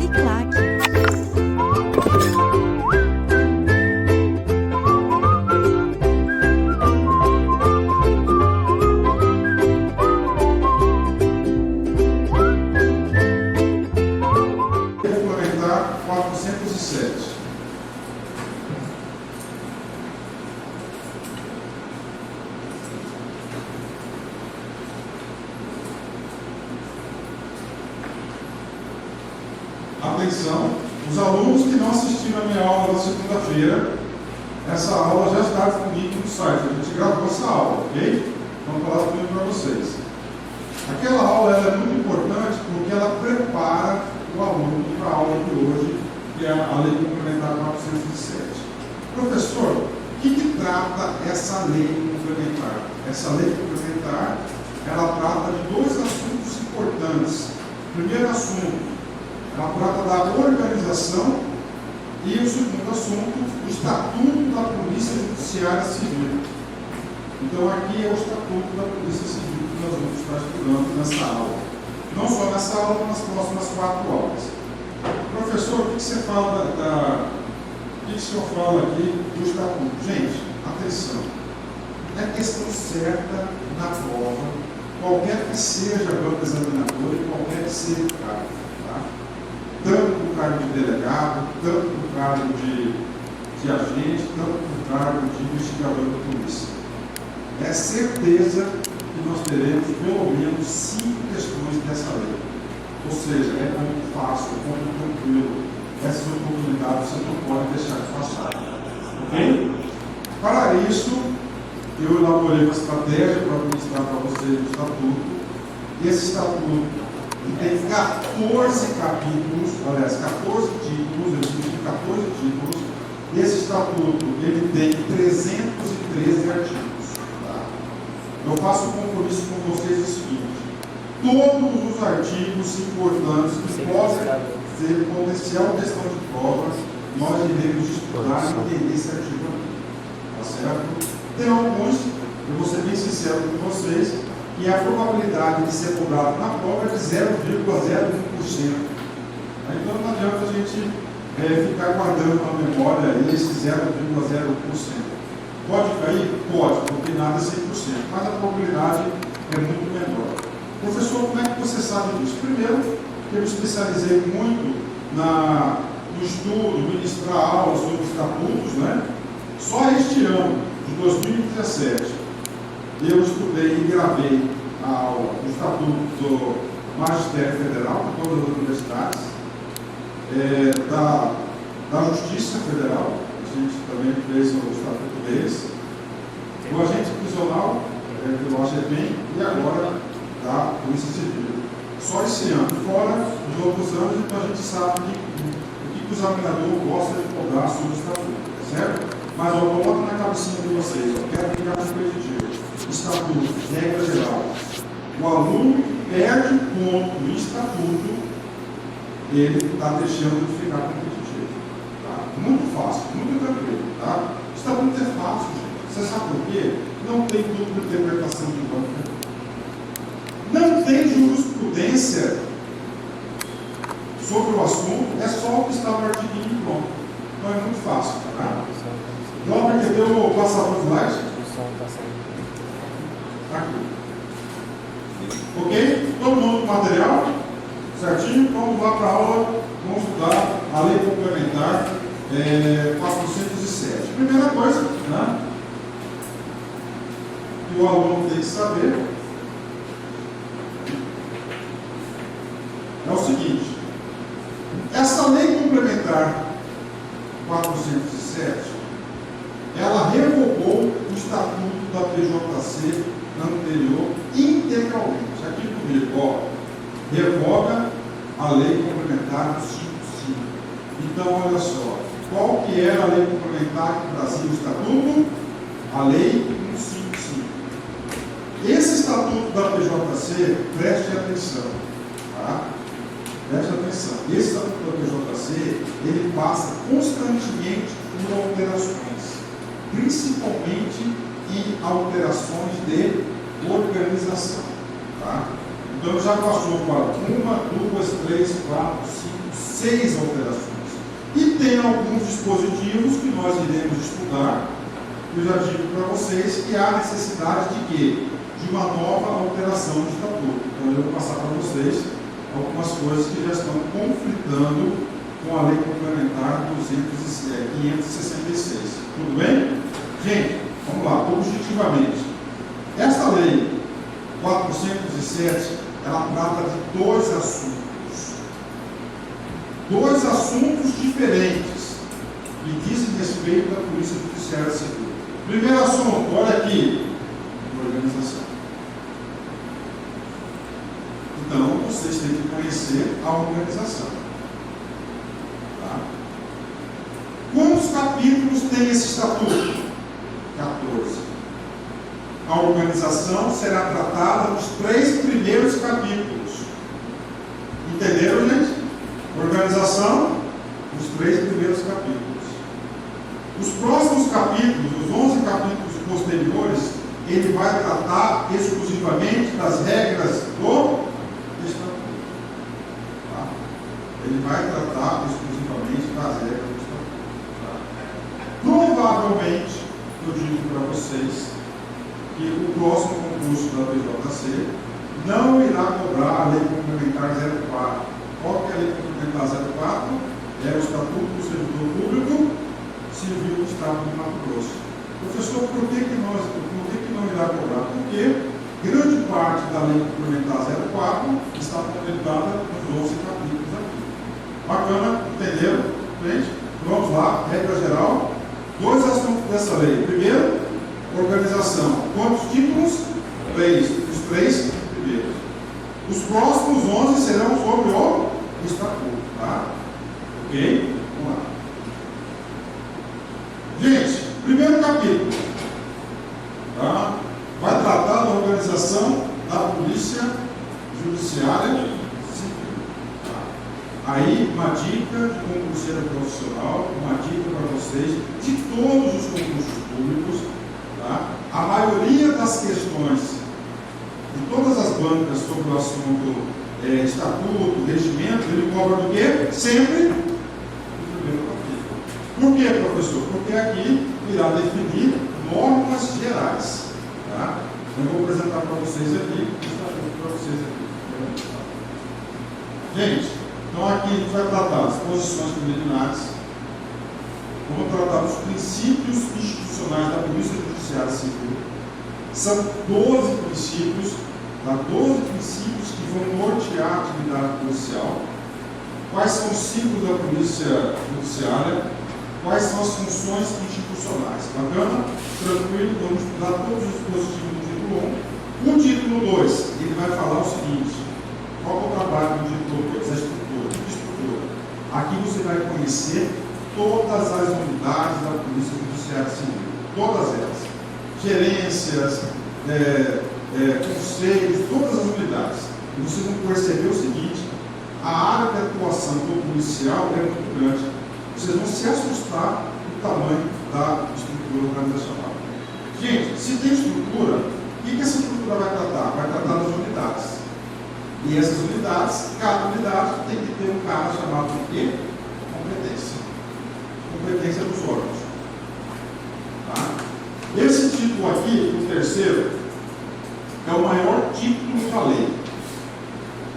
Uniclac. Complementar 407. Atenção, os alunos que não assistiram a minha aula na segunda-feira, essa aula já está disponível no site, a gente gravou essa aula, ok? Vamos falar tudo para vocês. Aquela aula ela é muito importante porque ela prepara o aluno para a aula de hoje, que é a Lei Complementar 407. Professor, o que trata essa lei complementar? Essa lei complementar, ela trata de dois assuntos importantes. O primeiro assunto, ela trata da organização, e o segundo assunto, o Estatuto da Polícia Judiciária Civil. Então aqui é o Estatuto da Polícia Civil que nós vamos estar estudando nessa aula. Não só nessa aula, mas nas próximas 4 aulas. Professor, o que você fala o que o senhor fala aqui do Estatuto? Gente, atenção. É questão certa na prova, qualquer que seja a banca examinadora e qualquer que seja o cargo. Tá? Tanto no cargo de delegado, tanto no cargo de agente, tanto no cargo de investigador da polícia. É certeza que nós teremos pelo menos 5 questões dessa lei. Ou seja, é muito fácil, é muito tranquilo. Essas oportunidades você não pode deixar de passar. Ok? Para isso, eu elaborei uma estratégia para mostrar para vocês o Estatuto. Esse Estatuto tem 14 capítulos, aliás, 14 títulos, eu digo 14 títulos. Esse Estatuto ele tem 313 artigos. Tá? Eu faço um compromisso com vocês o seguinte: todos os artigos importantes que podem ser potencial questão de prova, nós iremos estudar e entender esse artigo aqui. Tá certo? Tem alguns, eu vou ser bem sincero com vocês, que a probabilidade de ser cobrado na prova é de 0,01%. Então não adianta a gente ficar guardando na memória esse 0,01%. Pode cair? Pode, porque nada é 100%, mas a probabilidade é muito menor. Professor, como é que você sabe disso? Primeiro, eu me especializei muito no estudo, ministrar aulas sobre estatutos, né? Só este ano, de 2017, eu estudei e gravei a aula do Estatuto do Magistério Federal, de todas as universidades, da Justiça Federal, a gente também fez o Estatuto deles, do agente prisional, pelo AGPEM, e agora da Polícia Civil. Só esse ano, fora de outros anos, então a gente sabe o que o examinador gosta de cobrar sobre o Estatuto, certo? Mas eu coloco na cabecinha de vocês, eu quero ficar competitivo. Estatuto, regra geral. O aluno perde ponto no Estatuto, ele está deixando de ficar competitivo. Tá? Muito fácil, muito tranquilo. Tá? O Estatuto é fácil, gente. Você sabe por quê? Não tem dupla interpretação de banca. Não tem jurisprudência sobre o assunto, é só o que está no artigo e pronto. Então é muito fácil. Tá? Glauber, quer ver o passador de slide? Aqui. Ok? Todo mundo com material? Certinho? Vamos lá para a aula. Vamos estudar a Lei Complementar 407. Primeira coisa, né, que o aluno tem que saber é o seguinte: essa Lei Complementar 407, ela revogou o Estatuto da PJC anterior integralmente. Aqui comigo, ó, revoga a Lei Complementar 155. Então, olha só, qual que era a Lei Complementar que trazia o Estatuto? A Lei 155. Esse Estatuto da PJC, preste atenção, tá? Preste atenção. Esse Estatuto da PJC, ele passa constantemente por alterações, principalmente em alterações de organização. Tá? Então já passou para 1, 2, 3, 4, 5, 6 alterações. E tem alguns dispositivos que nós iremos estudar. Eu já digo para vocês que há necessidade de quê? De uma nova alteração de estatuto. Então eu vou passar para vocês algumas coisas que já estão conflitando com a lei complementar 566. Tudo bem? Gente, vamos lá, objetivamente. Esta lei 407, ela trata de dois assuntos. Dois assuntos diferentes que dizem respeito à Polícia Judiciária Civil. Primeiro assunto, olha aqui, organização. Então, vocês têm que conhecer a organização. Tá? Quantos capítulos tem esse estatuto? 14. A organização será tratada nos 3 primeiros capítulos. Entenderam, gente? Organização, os 3 primeiros capítulos. Os próximos capítulos, os 11 capítulos posteriores, ele vai tratar exclusivamente das regras do estatuto. Tá? Ele vai tratar exclusivamente das regras do estatuto. Tá? Provavelmente, eu digo para vocês que o próximo concurso da PJC não irá cobrar a Lei Complementar 04. Qual que é a Lei Complementar 04? É o Estatuto do Servidor Público Civil do Estado do Mato Grosso. Professor, por que não irá cobrar? Porque grande parte da Lei Complementar 04 está contemplada nos 11 capítulos aqui. Bacana, entenderam? Gente, vamos lá, regra geral. 2 assuntos dessa lei. Primeiro, organização. Quantos títulos? 3. Os 3 primeiros. Os próximos 11 serão sobre o estatuto. Tá? Ok? Vamos lá. Gente, primeiro capítulo. Tá? Vai tratar da organização da Polícia Judiciária Civil. Tá? Aí, uma dica de concurseiro profissional, uma dica para vocês, de todos os concursos públicos. Tá? A maioria das questões de todas as bancas sobre o assunto estatuto, regimento, ele cobra do quê? Sempre o primeiro capítulo. Por quê, professor? Porque aqui irá definir normas gerais. Tá? Eu vou apresentar para vocês aqui o estatuto para vocês aqui. Gente, então aqui a gente vai tratar das posições preliminares, vamos tratar dos princípios institucionais da Polícia Judiciária Civil. São 12 princípios, tá? 12 princípios que vão nortear a atividade policial. Quais são os símbolos da Polícia Judiciária? Quais são as funções institucionais? Bacana? Tranquilo, vamos estudar todos os dispositivos do título 1. O título 2, ele vai falar o seguinte: qual é o trabalho do título 2? A estrutura. Aqui você vai conhecer todas as unidades da Polícia Judiciária Civil, todas elas. Gerências, conselhos, todas as unidades. E vocês vão perceber o seguinte: a área de atuação do policial é muito grande. Vocês vão se assustar com o tamanho da estrutura organizacional. Gente, se tem estrutura, o que essa estrutura vai tratar? Vai tratar das unidades. E essas unidades, cada unidade tem que ter um cara chamado de quê? Competência. Competência dos órgãos. Tá? Esse título aqui, o terceiro, é o maior título da lei.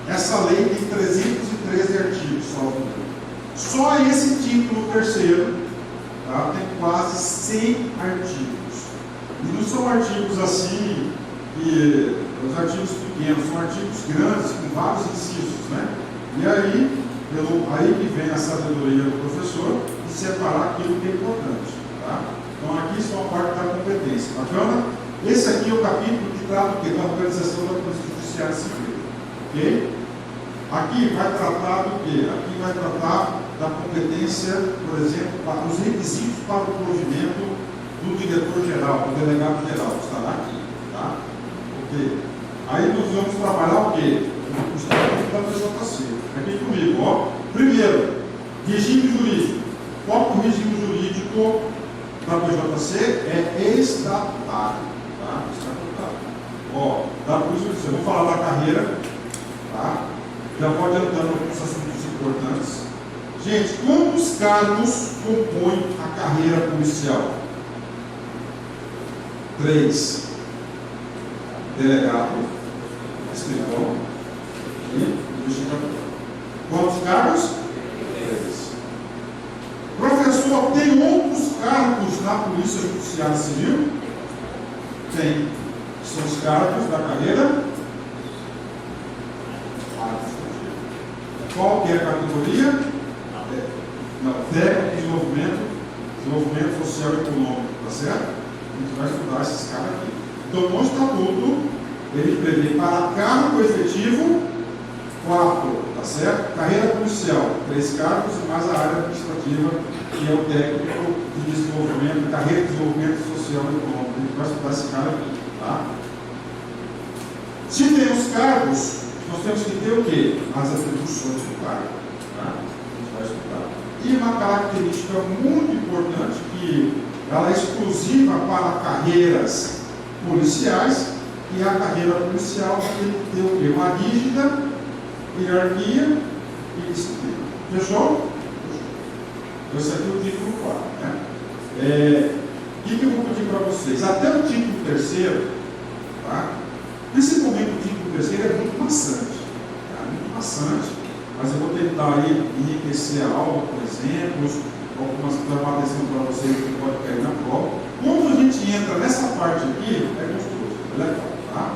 Essa lei tem 313 artigos, salvo engano. Só esse título terceiro, tá, tem quase 100 artigos. E não são artigos assim, os artigos pequenos, são artigos grandes, com vários incisos, né? E aí, aí que vem a sabedoria do professor de separar aquilo que é importante. Tá? Então aqui só a parte da competência. Bacana? Esse aqui é o capítulo que trata o quê? Da organização da Polícia Judiciária Civil. Ok? Aqui vai tratar do quê? Aqui vai tratar da competência, por exemplo, para os requisitos para o provimento do diretor-geral, do delegado-geral, estará aqui. Tá? Ok? Aí nós vamos trabalhar o quê? O estatuto da PJC. Aqui comigo, ó. Primeiro, regime jurídico. Qual é o regime jurídico da PJC? É estatutário. Tá? Estatutário. Ó, da Polícia Judiciária. Vou falar da carreira. Tá? Já pode adiantando alguns assuntos importantes. Gente, quantos cargos compõem a carreira policial? 3. Delegado, escrivão e investigador. Quantos cargos? 3. Professor, tem outros cargos na Polícia Judiciária Civil? Tem. São os cargos da carreira. Qual que é a categoria? Não, técnico de desenvolvimento social e econômico, tá certo? A gente vai estudar esses caras aqui. Então, no estatuto, ele prevê para cargo efetivo 4, tá certo? Carreira policial, 3 cargos e mais a área administrativa, que é o técnico de desenvolvimento, carreira de desenvolvimento social e econômico. A gente vai estudar esse cara aqui, tá? Se tem os cargos, nós temos que ter o quê? As atribuições do cargo, tá? A gente vai estudar. E uma característica muito importante, que ela é exclusiva para carreiras policiais, e a carreira policial tem que ter o quê? Uma rígida hierarquia e disciplina. Fechou? Esse aqui é o título 4. Né? O que eu vou pedir para vocês? Até o título 3º, tá? Principalmente o título 3º é muito maçante. Tá? Muito maçante, mas eu vou tentar aí enriquecer a aula com exemplos, algumas que chamam a atenção para vocês que pode cair na prova. Quando a gente entra nessa parte aqui, é gostoso, é legal, tá?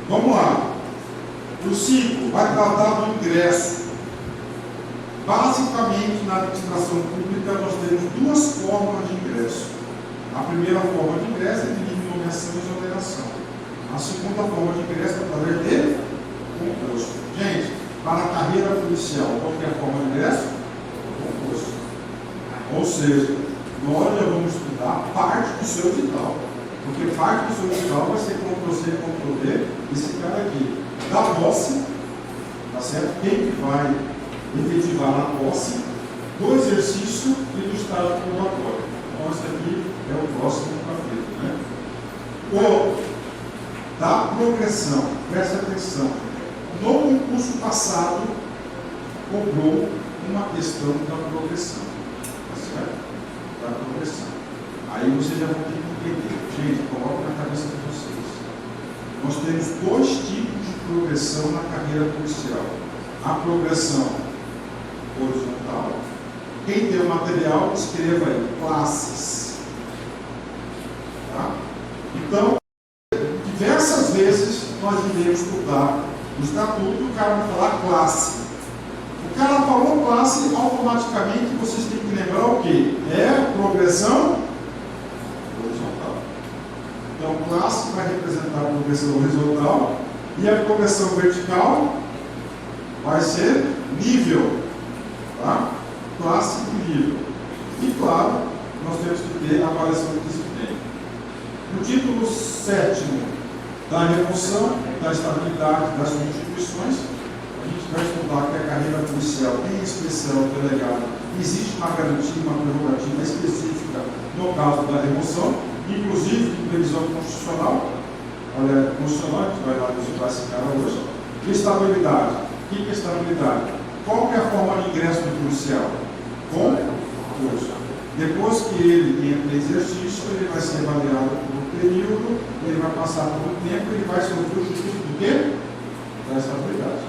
Vamos lá. O 5 vai tratar do ingresso. Basicamente, na administração pública, nós temos 2 formas de ingresso. A primeira forma de ingresso é de nomeação e exoneração. A segunda forma de ingresso é através de concurso. Gente, para a carreira policial, qual é a forma de ingresso? Concurso. Ou seja, nós já vamos estudar parte do seu edital. Porque parte do seu edital vai ser Ctrl-C, Ctrl-V, esse cara aqui. Da posse, tá certo? Quem que vai efetivar a posse do exercício e do estágio probatório. Então, esse aqui é o próximo capítulo, né? O da progressão, presta atenção. No concurso passado, cobrou uma questão da progressão, tá certo? Da progressão. Aí vocês já vão ter que entender. Gente, coloca na cabeça de vocês. Nós temos 2 tipos de progressão na carreira policial. A progressão horizontal. Quem tem o material, escreva aí, classes. Tá? Então, diversas vezes nós iremos estudar o estatuto, o cara vai falar classe. O cara falou classe, automaticamente vocês têm que lembrar o quê? É progressão horizontal. Então, classe vai representar a progressão horizontal e a progressão vertical vai ser nível. Tá? Classe e nível. E claro, nós temos que ter a avaliação de desempenho. No título 7º da remoção, da estabilidade das substituições, a gente vai estudar que a carreira policial, em expressão delegado, existe uma garantia, uma prerrogativa específica no caso da remoção, inclusive em previsão constitucional. Olha, constitucional, a gente vai lá visitar esse cara hoje. E estabilidade. O que é estabilidade? Qual que é a forma de ingresso do policial? Concurso. Depois que ele entra em exercício, ele vai ser avaliado por um período, ele vai passar por um tempo, ele vai sofrer o juízo do quê? Da estabilidade.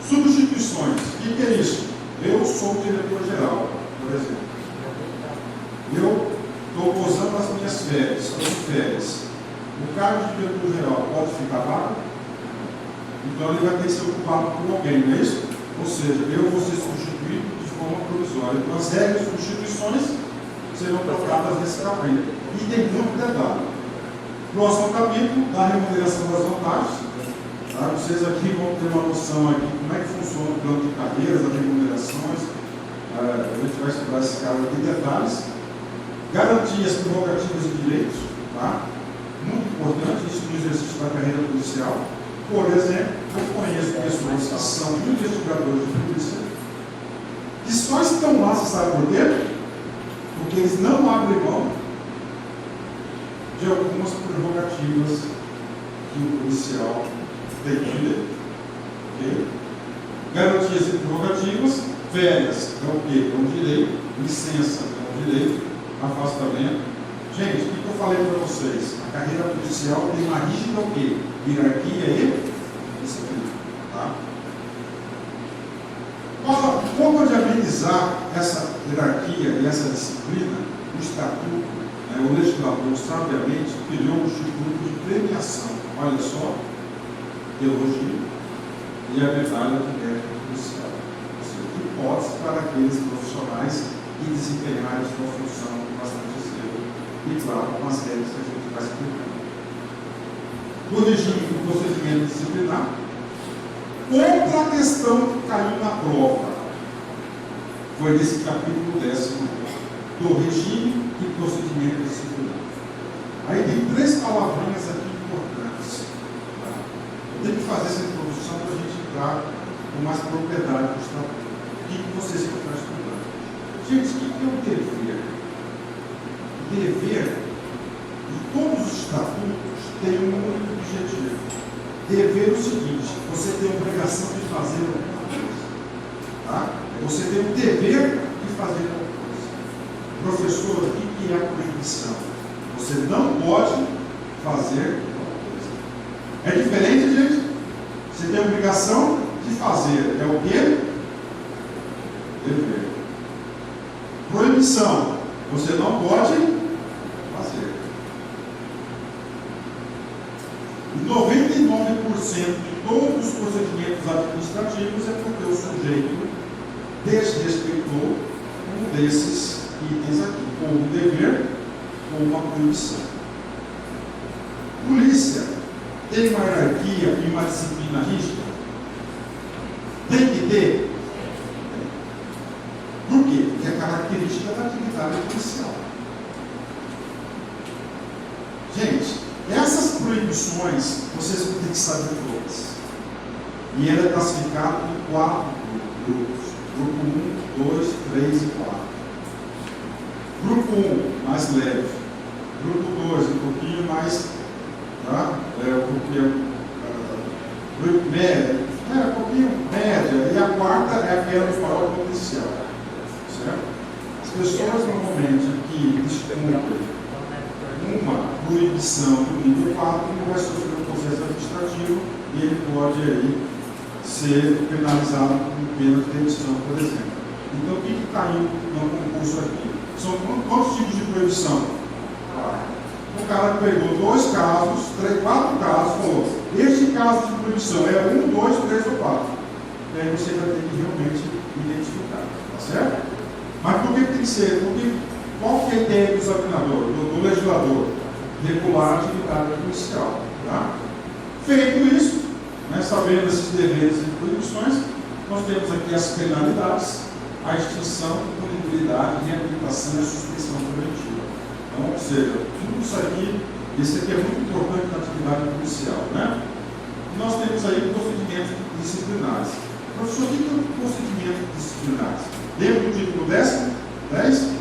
Substituições. O que é isso? Eu sou o diretor-geral, por exemplo. Eu estou gozando as minhas férias, estou de férias. O cargo de diretor-geral pode ficar vago? Então ele vai ter que ser ocupado por alguém, não é isso? Ou seja, eu vou ser substituído de forma provisória. Então as regras de substituições serão trocadas nesse capítulo. E tem muito detalhe. Próximo capítulo, da remuneração das vantagens. Tá? Vocês aqui vão ter uma noção aqui como é que funciona o plano de carreiras, as remunerações. A gente vai estudar esse caso aqui em detalhes. Garantias, prerrogativas e direitos. Tá? Muito importante isso no exercício da carreira policial. Por exemplo, eu conheço pessoas que são investigadores de polícia que só estão lá, você sabe por quê? Porque eles não abrem mão de algumas prerrogativas que o policial tem que ter. Okay? Garantias e prerrogativas. Férias é o quê? É um direito. Licença é um direito. Afastamento. Gente, o que eu falei para vocês? A carreira policial tem uma rígida o quê? Hierarquia e disciplina. Tá? Como de amenizar essa hierarquia e essa disciplina, o estatuto, o legislador sabiamente criou um instituto de premiação. Olha só, teologia e a medalha do mérito policial. Ou seja, hipótese para aqueles profissionais que desempenharem sua função com bastante zelo e, claro, com as regras que a gente vai explicando. No regime do procedimento disciplinar, outra questão que caiu na prova foi nesse capítulo 10º, do regime e procedimento disciplinar. Aí tem 3 palavrinhas aqui importantes. Tá? Eu tenho que fazer essa introdução para a gente entrar com mais propriedade do estatuto. O que vocês vão estar estudando? Gente, o que é o dever? O dever de todos os estatutos tem um único objetivo. Dever é o seguinte: você tem a obrigação de fazer alguma coisa. Tá? Você tem o dever de fazer alguma coisa. Professor, o que é a proibição? Você não pode fazer alguma coisa. É diferente, gente? Você tem a obrigação de fazer. É o quê? Dever. Proibição. Você não pode fazer. 99% de todos os procedimentos administrativos é porque o sujeito desrespeitou um desses itens aqui, ou um dever, ou uma proibição. Polícia tem uma hierarquia e uma disciplina rígida? Tem que ter? Por quê? Porque é característica da atividade policial. Gente, essas proibições, vocês vão ter que saber todas. E ela é classificada em 4 grupos. Grupo 1, 2, 3 e 4. Grupo 1, mais leve. Grupo 2, um pouquinho mais. Tá? Grupo médio. Um pouquinho média. E a quarta é aquela do farol policial. Certo? As pessoas normalmente que descumprem uma proibição do nível 4 vai sofrer um processo administrativo e ele pode aí ser penalizado com pena de demissão, por exemplo. Então, o que caiu no concurso aqui? São quantos tipos de proibição? O cara pegou 2 casos, 4 casos, falou: este caso de proibição é 1, 2, 3 ou 4. E aí você vai ter que realmente identificar, tá certo? Mas por que tem que ser? Qual que é a ideia do examinador, do legislador? Regular a atividade policial. Tá? Feito isso, sabendo esses deveres e proibições, nós temos aqui as penalidades, a extinção, punibilidade, reabilitação e suspensão preventiva. Então, ou seja, tudo isso aqui, esse aqui é muito importante na atividade policial. Né? E nós temos aí procedimentos disciplinares. Professor, o que é um procedimento disciplinares? Lembra do título 10?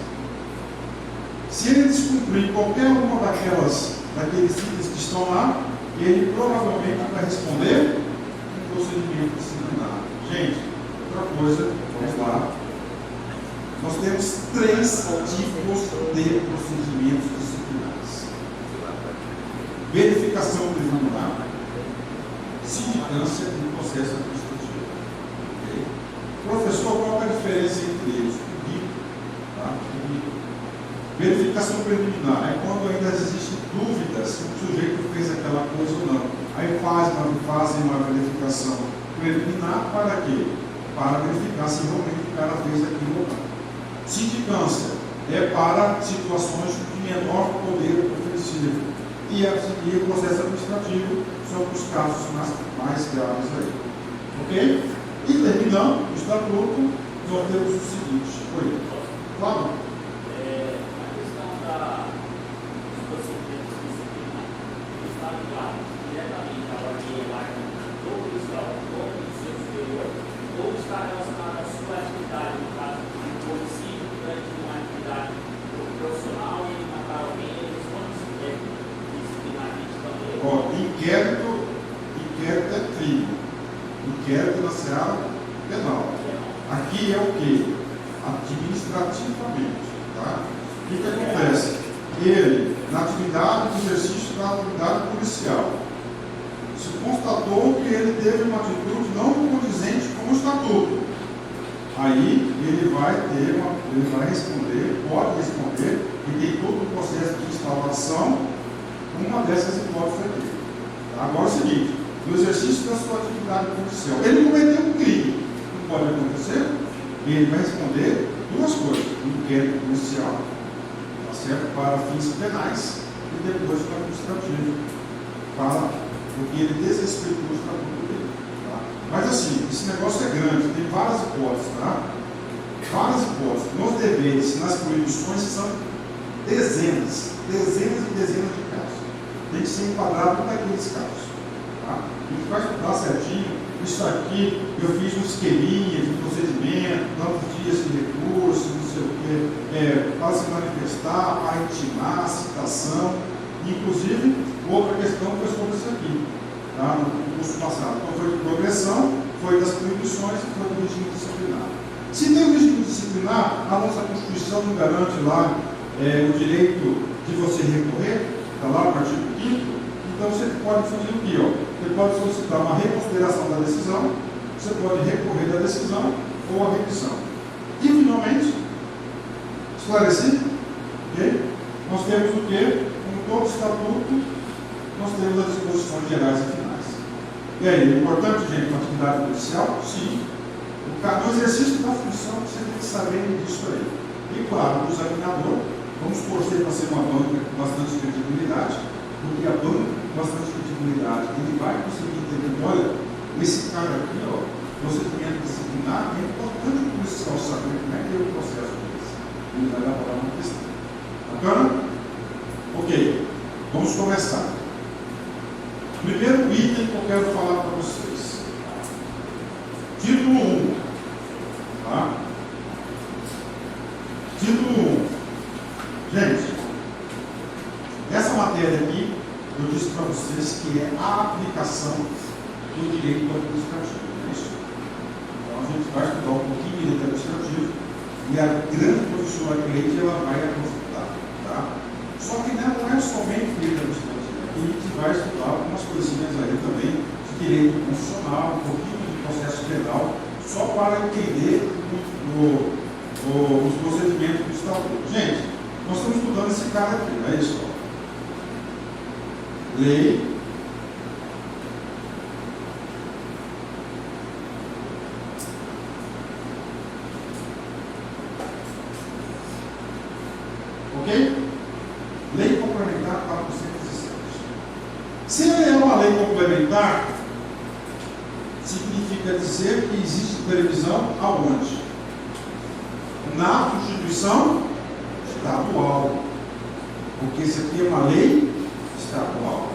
Se ele descumprir qualquer uma daqueles itens que estão lá, ele provavelmente vai responder um procedimento disciplinar. Gente, outra coisa, vamos lá. Nós temos 3 tipos de procedimentos disciplinares: verificação preliminar, sindicância e processo administrativo. Okay? Professor, qual é a diferença entre eles? Tá? Verificação preliminar é quando ainda existem dúvidas se o sujeito fez aquela coisa ou não. Aí fazem uma verificação preliminar para quê? Para verificar se realmente o cara fez aquilo ou não. Sindicância é para situações de menor poder ofensivo. E o processo administrativo são os casos mais graves aí. Ok? E terminando o estatuto, nós temos o seguinte. Oi. Claro. Inquérito é crime. Inquérito na Seara ele é o quê? Administrativamente. Tá? O que acontece? Ele, na atividade de exercício da atividade policial, se constatou que ele teve uma atitude não condizente com o estatuto. Aí ele vai responder, pode responder, e tem todo o processo de instauração, uma dessas hipóteses aqui. Tá? Agora é o seguinte, no exercício da sua atividade policial, ele cometeu um crime, não pode acontecer, ele vai responder duas coisas, um inquérito policial, tá certo? Para fins penais, e depois para administrativo, porque ele desrespeitou o estatuto dele. Tá? Mas assim, esse negócio é grande, tem várias hipóteses, tá? Várias hipóteses. Nos deveres, nas proibições, são dezenas e dezenas de casos. Tem que ser enquadrado naqueles casos. Tá? A gente vai estudar certinho. Isso aqui, eu fiz um esqueminha de procedimento, tantos dias de recurso, não sei o quê, para se manifestar, para intimar, citação. Inclusive, outra questão foi sobre isso aqui, tá? No curso passado. Então, foi de progressão, foi das proibições e foi do regime disciplinar. Se tem o regime disciplinar, a nossa Constituição não garante lá o direito de você recorrer, está lá no artigo 5º. Então, você pode fazer o quê? Você pode solicitar uma reconsideração da decisão, você pode recorrer da decisão ou a revisão. E, finalmente, esclarecido, okay? Nós temos o quê? Como todo estatuto, nós temos as disposições gerais e finais. E aí, é importante, gente, uma atividade policial? Sim. No exercício da função, você tem que saber disso aí. E, claro, o examinador, vamos torcer para ser uma banca com bastante credibilidade, porque a banca com bastante credibilidade, ele vai conseguir entender, olha, esse cara aqui, procedimento disciplinar, é importante o policial saber como é que é o processo desse. Ele vai dar para uma questão. Bacana? Ok, vamos começar. Primeiro item que eu quero falar para vocês. Título 1. Tá? Título 1. Gente, essa matéria aqui, eu disse para vocês que é a aplicação do direito administrativo. É isso? Então, a gente vai estudar um pouquinho de direito administrativo e a grande professora Cleide, ela vai aprofundar. Tá? Só que não é somente direito administrativo. Aqui a gente vai estudar algumas coisinhas aí também de direito constitucional, um pouquinho de processo penal, só para entender os procedimentos do estatuto. Gente, nós estamos estudando esse cara aqui, não é isso? Lei ok? Lei complementar 407. Se ela é uma lei complementar, significa dizer que existe previsão aonde? Na Constituição estadual. Porque isso aqui é uma lei estadual.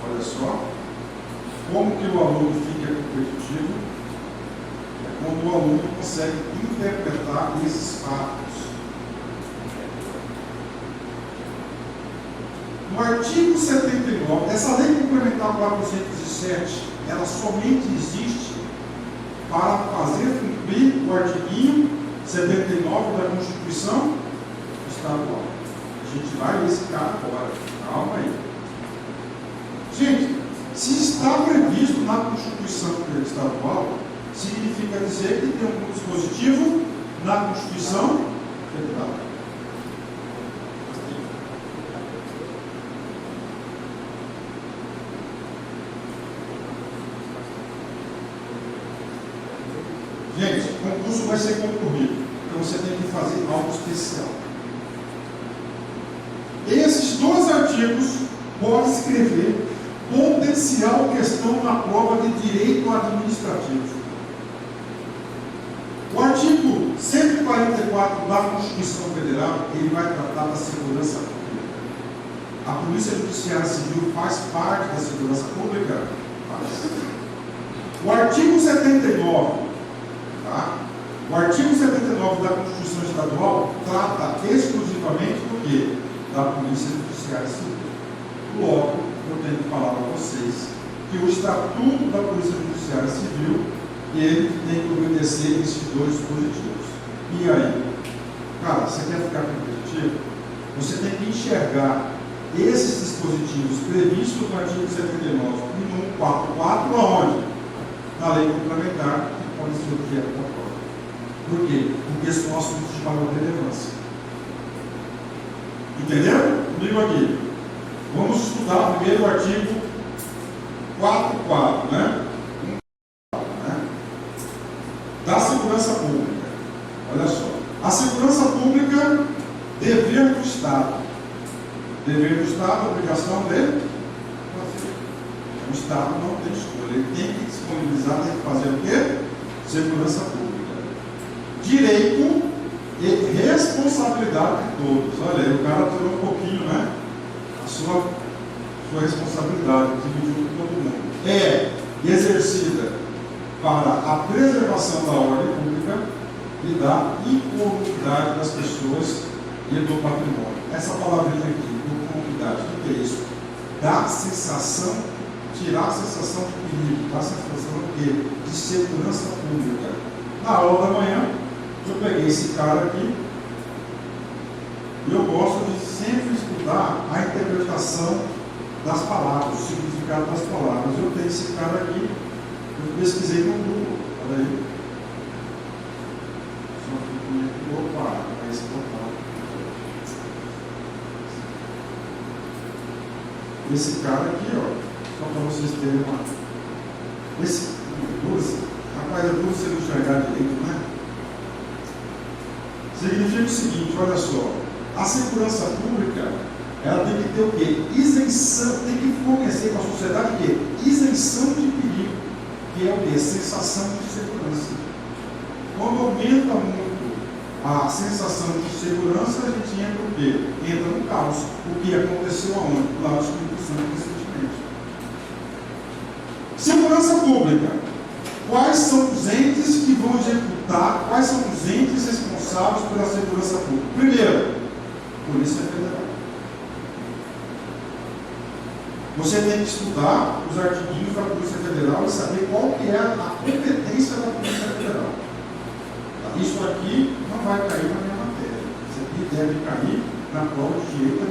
Olha só. Como que o aluno fica competitivo? É quando o aluno consegue interpretar esses fatos. No artigo 79, essa lei complementar 407, ela somente existe para fazer cumprir o artigo 79 da Constituição Estadual. A gente vai ler esse cara agora. Calma aí. Gente, se está previsto na Constituição Estadual, significa dizer que tem um dispositivo na Constituição Federal. Gente, o concurso vai ser concorrido, então você tem que fazer algo especial. Esses dois artigos podem escrever potencial questão na prova de direito administrativo. O artigo 144 da Constituição Federal, ele vai tratar da segurança pública. A Polícia Judiciária Civil faz parte da segurança pública? Faz. O artigo 79, tá? O artigo 79 da Constituição Estadual trata exclusivamente do quê? Da Polícia Judiciária Civil. Logo, eu tenho que falar para vocês que o Estatuto da Polícia Judiciária Civil, ele tem que obedecer esses dois dispositivos. E aí? Cara, você quer ficar competitivo? Você tem que enxergar esses dispositivos previstos no artigo 79 e no 144 aonde? Na lei complementar, que pode ser objeto da prova. Por quê? Porque são assuntos de maior relevância. Entenderam? Comigo aqui. Vamos estudar primeiro o artigo 44, né? Da segurança pública. Olha só. A segurança pública, dever do Estado. Dever do Estado, obrigação de fazer. O Estado não tem escolha. Ele tem que disponibilizar, tem que fazer o quê? Segurança pública. Direito e responsabilidade de todos. Olha aí, o cara tirou um pouquinho, né? A sua responsabilidade, dividiu com todo mundo. É exercida para a preservação da ordem pública e da incolumidade das pessoas e do patrimônio. Essa palavrinha aqui, incolumidade, o que é isso? Dá sensação, tirar a sensação de perigo, dá a sensação de segurança pública. Na aula da manhã, eu peguei esse cara aqui e eu gosto de sempre estudar a interpretação das palavras, o significado das palavras. Eu tenho esse cara aqui, eu pesquisei no Google, olha aí. Só que opa, é esse total. Esse cara aqui, ó, só para vocês terem uma. Esse, rapaz, é duro você não enxergar direito, né? Significa o seguinte, olha só, a segurança pública, ela tem que ter o quê? Isenção, tem que fornecer para a sociedade o quê? Isenção de perigo, que é o quê? Sensação de segurança. Quando aumenta muito a sensação de segurança, a gente entra o quê? Entra no caos. O que aconteceu aonde? Lá no Espírito Santo recentemente. Segurança pública. Quais são os entes que vão executar, quais são os entes responsáveis pela segurança pública? Primeiro, Polícia Federal. Você tem que estudar os artiguinhos da Polícia Federal e saber qual que é a competência da Polícia Federal. Isso aqui não vai cair na minha matéria. Isso aqui deve cair na prova de direito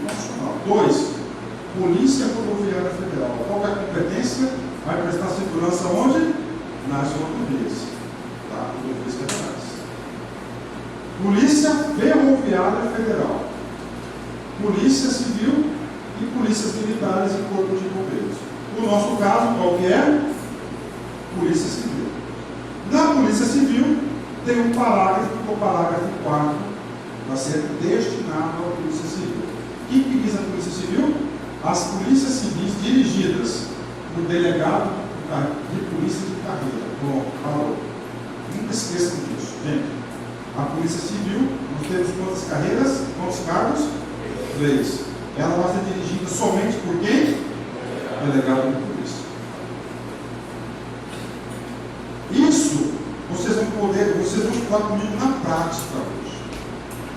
constitucional. 2. Polícia Rodoviária Federal. Qual é a competência? Vai prestar segurança onde? Nas rodovias. Tá? Rodovias federais. Polícia Ferroviária Federal. Polícia Civil e polícias militares e corpo de bombeiros. No nosso caso, qual que é? Polícia Civil. Na Polícia Civil, tem um parágrafo, que é o parágrafo 4, vai ser destinado à Polícia Civil. Quem que diz a Polícia Civil? As polícias civis dirigidas por delegado de polícia de carreira. Bom, falou. Nunca esqueçam disso, gente. A Polícia Civil, nós temos quantas carreiras? Quantos cargos? 3. Ela vai ser dirigida somente por quem? Delegado de polícia. Isso, vocês vão estudar comigo na prática hoje.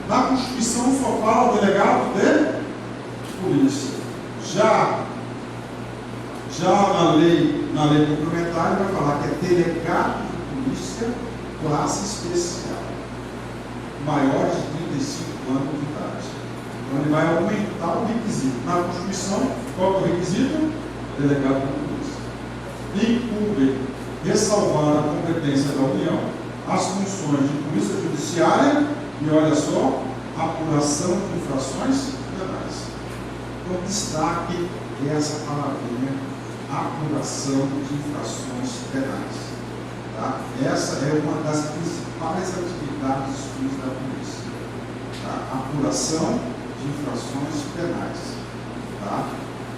Na Constituição só fala o delegado de polícia. Já na lei complementar, ele vai falar que é delegado de polícia, classe especial, maior de 35 anos de idade. Então ele vai aumentar o requisito. Na Constituição, qual é o requisito? Delegado de polícia. Incumbe ressalvar a competência da União, as funções de polícia judiciária e, olha só, apuração de infrações penais. Então, destaque essa palavrinha, apuração de infrações penais. Tá? Essa é uma das principais atividades da polícia. Tá? Apuração de infrações penais. Tá?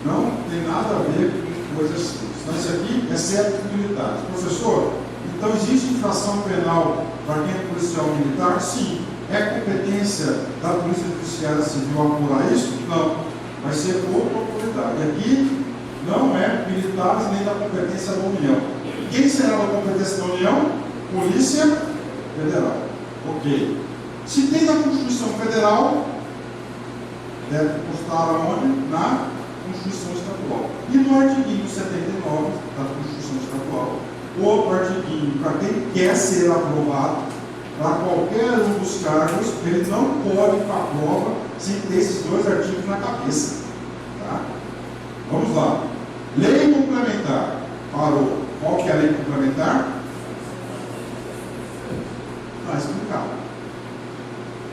Não tem nada a ver com coisas simples. Então, isso aqui é certo militar. Professor, então existe infração penal para quem é policial militar? Sim. É competência da Polícia Judiciária Civil apurar isso? Não. Vai ser outra autoridade. E aqui não é militares nem da competência da União. Quem será da competência da União? Polícia Federal. Ok. Se tem na Constituição Federal, deve constar onde? Na Constituição Estadual. E no artigo 79 da Constituição Estadual, outro artiguinho para quem quer ser aprovado, para qualquer um dos cargos, ele não pode ir para a prova sem ter esses dois artigos na cabeça. Tá? Vamos lá. Lei complementar. Parou. Qual que é a lei complementar? Está explicado.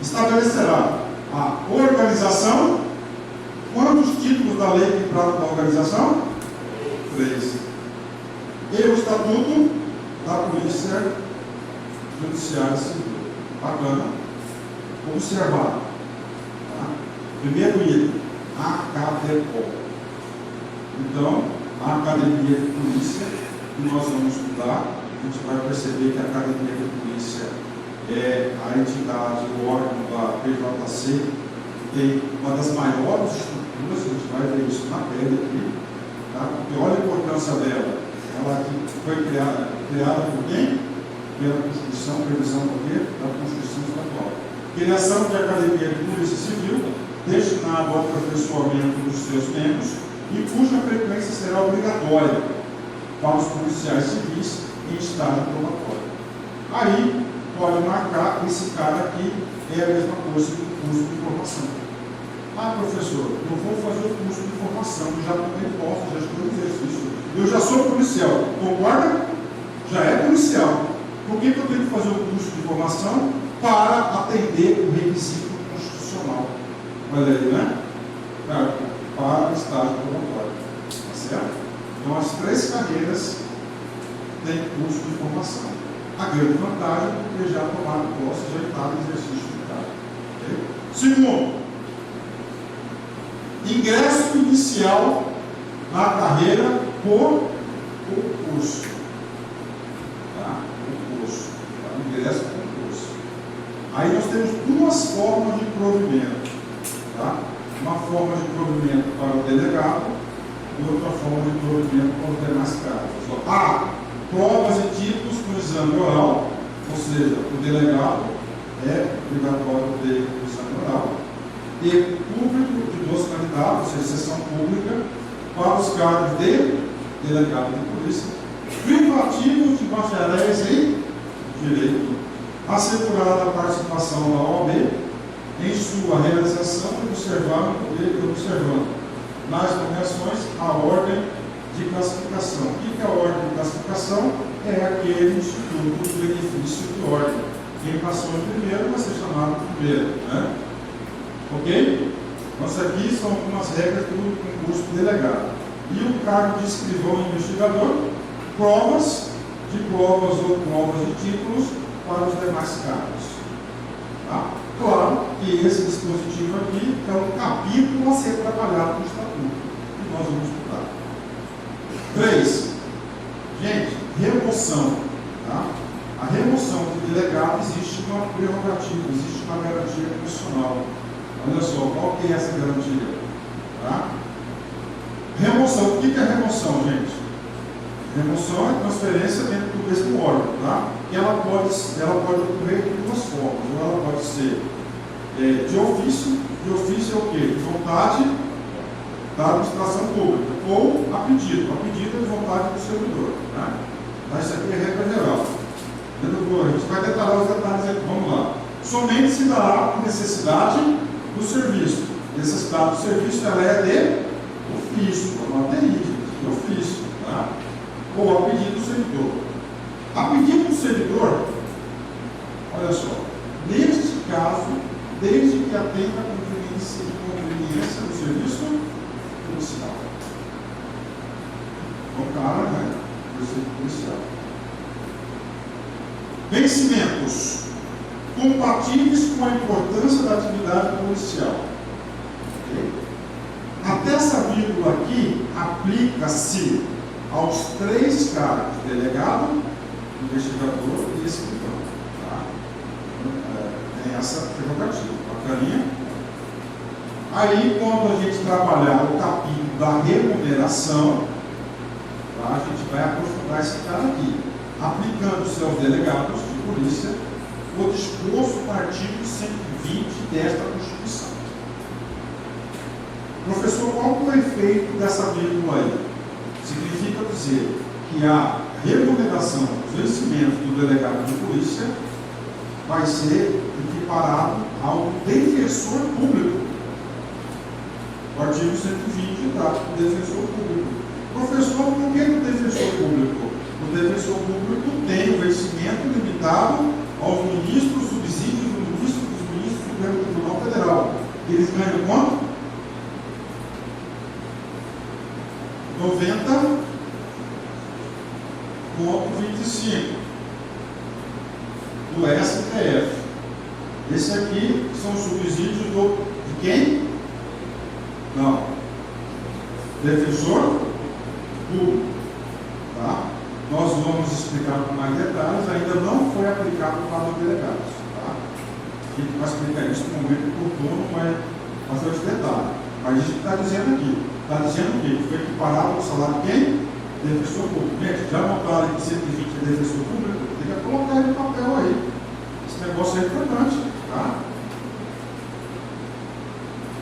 Estabelecerá a organização. Quantos títulos da lei que trata da organização? 3. E o estatuto da Polícia Judiciária Civil. Bacana. Observar. Tá? Primeiro item, ACADEPO. Então, a Academia de Polícia, que nós vamos estudar, a gente vai perceber que a Academia de Polícia é a entidade, o órgão da PJC, que tem uma das maiores estruturas, a gente vai ver isso na pele aqui, tá? Porque olha a importância dela. Ela foi criada por quem? Pela Constituição, previsão do quê? Da Constituição Estadual. Criação de Academia de Polícia Civil, destinada ao aperfeiçoamento dos seus membros, e cuja frequência será obrigatória para os policiais civis em estágio probatório. Aí, pode marcar que esse cara aqui é a mesma coisa que o curso de formação. Ah, professor, eu vou fazer o curso de formação, já tomei posse, já estou no exercício. Eu já sou policial, concorda? Já é policial. Por que eu tenho que fazer o curso de formação? Para atender o requisito constitucional. Olha aí, né? Para o estágio probatório. Tá certo? Então, as 3 carreiras têm curso de formação. A grande vantagem é porque já tomaram posse, já está no exercício do cargo. Okay? Segundo, ingresso inicial na carreira por concurso. Tá? Concurso. Tá? Ingresso por concurso. Aí nós temos 2 formas de provimento. Tá? Uma forma de provimento para o delegado e outra forma de provimento para os demais cargos. A. Provas e títulos com exame oral, ou seja, o delegado é obrigatório ter o exame oral. E público de 2 candidatos, ou seja, sessão pública, para os cargos de delegado de polícia, privativos de bacharéis em direito, assegurada a participação da OAB em sua realização e observando nas nomeações a ordem de classificação. O que é a ordem de classificação? É aquele instituto de benefício de ordem. Quem passou em primeiro vai ser chamado primeiro. Né? Ok? Então, isso aqui são algumas regras do concurso de delegado. E o cargo de escrivão e investigador, provas ou provas de títulos para os demais cargos. Tá? Claro que esse dispositivo aqui é um capítulo a ser trabalhado no estatuto, que nós vamos estudar. 3. Gente, remoção. Tá? A remoção de delegado existe uma prerrogativa, existe uma garantia constitucional. Olha só, qual que é essa garantia? Tá? Remoção. O que é remoção, gente? Remoção é transferência dentro do mesmo órgão, tá? E ela pode ocorrer de 2 formas. Ou ela pode ser de ofício. De ofício é o quê? De vontade da administração pública. Ou a pedido. A pedido é de vontade do servidor. Né? Mas isso aqui é regra geral. A gente vai detalhar os detalhes aqui. Vamos lá. Somente se dará por necessidade do serviço. Necessidade do serviço ela é de ofício. Não é de ofício. Tá? Ou a pedido do servidor. A pedido do servidor, olha só, neste caso, desde que atenda a conveniência do serviço policial. O cara, né? Do serviço policial. Vencimentos compatíveis com a importância da atividade policial. Okay? Até essa vírgula aqui aplica-se aos 3 cargos: delegado, investigador e escrivão. Tá? Tem essa prerrogativa, bacaninha. Aí, quando a gente trabalhar o capítulo da remuneração, tá? A gente vai aprofundar esse cara aqui, aplicando-se aos delegados de polícia o disposto no artigo 120 desta Constituição. Professor, qual é o efeito dessa vírgula aí? Significa dizer que a A remuneração, os vencimentos do delegado de polícia vai ser equiparado ao defensor público. O artigo 120 trata do defensor público. Professor, por que do defensor público? O defensor público tem o vencimento limitado aos ministros, subsídios do ministro, dos ministros do Supremo Tribunal Federal. Eles ganham quanto? 90,25 do STF. Esse aqui são os subsídios de quem? Não. Defensor público. Tá? Nós vamos explicar com mais detalhes, ainda não foi aplicado para os delegados. Tá? A gente vai explicar isso no momento oportuno, vai fazer esse detalhe. Mas a gente está dizendo aqui, está dizendo que foi equiparado ao salário de quem? Defensor público. Gente, já notaram que 120 é defensor público? Tem que colocar ele no papel aí. Esse negócio é importante. Tá?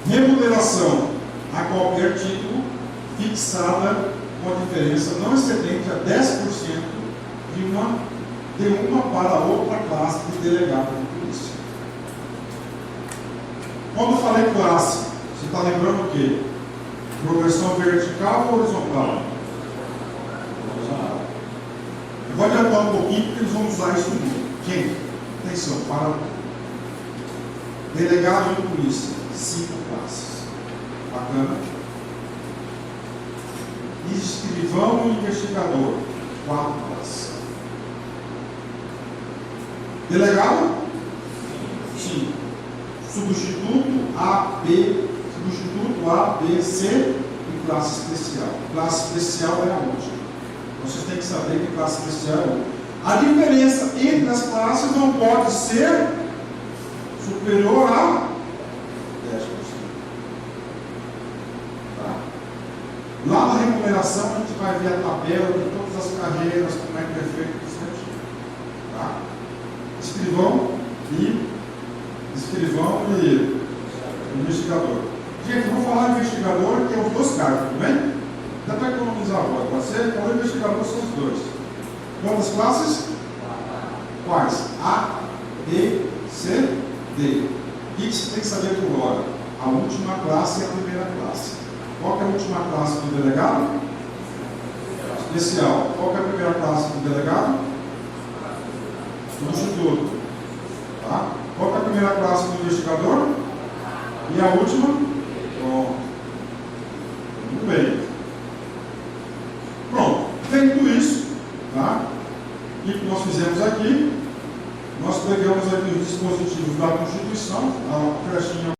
Remuneração a qualquer título fixada com a diferença não excedente a 10% de uma para outra classe de delegado de polícia. Quando eu falei classe, você está lembrando o quê? Progressão vertical ou horizontal? Eu vou adiantar um pouquinho porque eles vão usar isso muito. Quem? Atenção, para delegado de polícia, 5 classes. Bacana. Escrivão e investigador, 4 classes. Delegado? 5. Substituto A, B, C e classe especial. Classe especial é a última. Vocês têm que saber que classe especial é a última. A diferença entre as classes não pode ser superior a 10%. Tá? Lá na remuneração a gente vai ver a tabela de todas as carreiras, como é que é feito isso certinho. Tá? Escrivão e investigador. Gente, vou falar de investigador, que é os 2 cargos, tudo bem? Dá para economizar agora, pode ser? Então, o investigador são os 2. Quantas classes? Quais? A, B, C, D. O que você tem que saber por hora? A última classe e a primeira classe. Qual que é a última classe do delegado? Especial. Qual que é a primeira classe do delegado? Substituto. Tá? Qual que é a primeira classe do investigador? E a última? Pronto. Muito bem. Pronto. Feito isso, tá? O que nós fizemos aqui? Nós pegamos aqui os dispositivos da Constituição, a flechinha